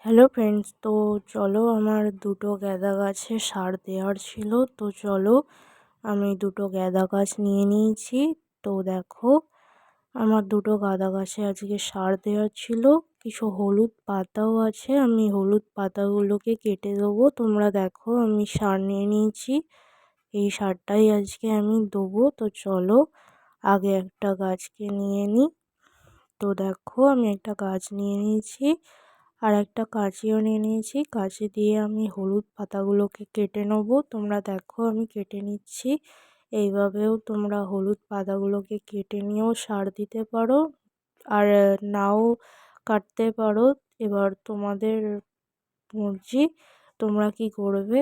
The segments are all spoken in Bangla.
হ্যালো ফ্রেন্ডস, তো চলো আমার দুটো গাঁদা গাছে সার দেওয়ার ছিল। তো চলো আমি দুটো গাঁদা গাছ নিয়ে নিয়েছি। তো দেখো আমার দুটো গাঁদা গাছে আজকে সার দেওয়ার ছিল। কিছু হলুদ পাতাও আছে, আমি হলুদ পাতাগুলোকে কেটে দেবো। তোমরা দেখো আমি সার নিয়ে নিয়েছি, এই সারটাই আজকে আমি দেবো। তো চলো আগে একটা গাছকে নিয়ে নিই। তো দেখো আমি একটা গাছ নিয়ে নিয়েছি আর একটা কাঁচিও নিয়ে নিয়েছি। কাঁচি দিয়ে আমি হলুদ পাতাগুলোকে কেটে নেবো। তোমরা দেখো আমি কেটে নিচ্ছি। এইভাবেও তোমরা হলুদ পাতাগুলোকে কেটে নিয়েও সার দিতে পারো, আর নাও কাটতে পারো। এবার তোমাদের মর্জি তোমরা কি করবে।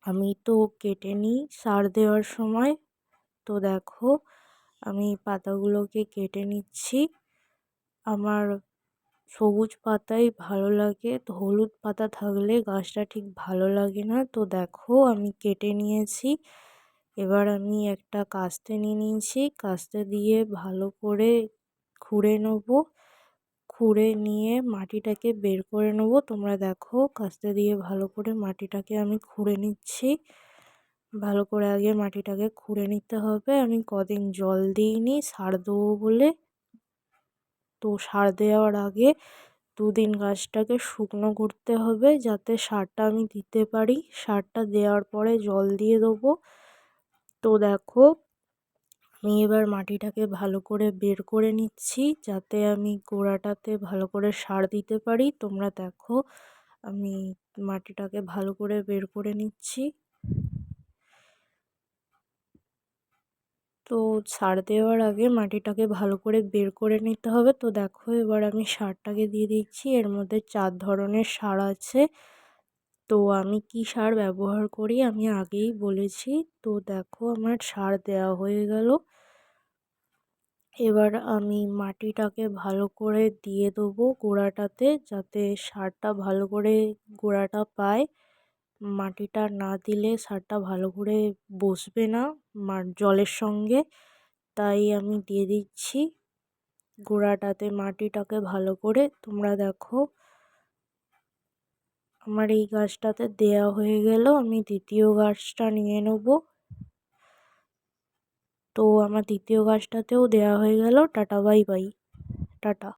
আমি তো কেটে নিই সার দেওয়ার সময়। তো দেখো আমি পাতাগুলোকে কেটে নিচ্ছি। আমার সবুজ পাতাই ভালো লাগে, তো হলুদ পাতা থাকলে গাছটা ঠিক ভালো লাগে না। তো দেখো আমি কেটে নিয়েছি। এবার আমি একটা কাস্তে নিয়ে নিয়েছি, কাস্তে দিয়ে ভালো করে খুঁড়ে নেব। খুঁড়ে নিয়ে মাটিটাকে বের করে নেব। তোমরা দেখো কাস্তে দিয়ে ভালো করে মাটিটাকে আমি খুঁড়ে নিচ্ছি। ভালো করে আগে মাটিটাকে খুঁড়ে নিতে হবে। আমি কদিন জল দিইনি সার দেবো বলে। তো সার দেওয়ার আগে দুদিন গাছটাকে শুকনো করতে হবে যাতে সারটা আমি দিতে পারি। সারটা দেওয়ার পরে জল দিয়ে দেবো। তো দেখো আমি এবার মাটিটাকে ভালো করে বের করে নিচ্ছি যাতে আমি গোড়াটাতে ভালো করে সার দিতে পারি। তোমরা দেখো আমি মাটিটাকে ভালো করে বের করে নিচ্ছি। তো সার দেওয়ার আগে মাটিটাকে ভালো করে বের করে নিতে হবে। তো দেখো এবার আমি সারটাকে দিয়ে দিচ্ছি। এর মধ্যে 4 ধরনের সার আছে। তো আমি কি সার ব্যবহার করি আমি আগেই বলেছি। তো দেখো আমার সার দেওয়া হয়ে গেল। এবার আমি মাটিটাকে ভালো করে দিয়ে দেবো গোড়াটাতে যাতে সারটা ভালো করে গোড়াটা পায়। মাটিটা না দিলে সারটা ভালো করে বসবে না জলের সঙ্গে, তাই আমি দিয়ে দিচ্ছি গোড়াটাতে মাটিটাকে ভালো করে। তোমরা দেখো আমার এই গাছটাতে দেয়া হয়ে গেল। আমি দ্বিতীয় গাছটা নিয়ে নেব। তো আমার দ্বিতীয় গাছটাতেও দেয়া হয়ে গেল। Tata bye bye. টাটা।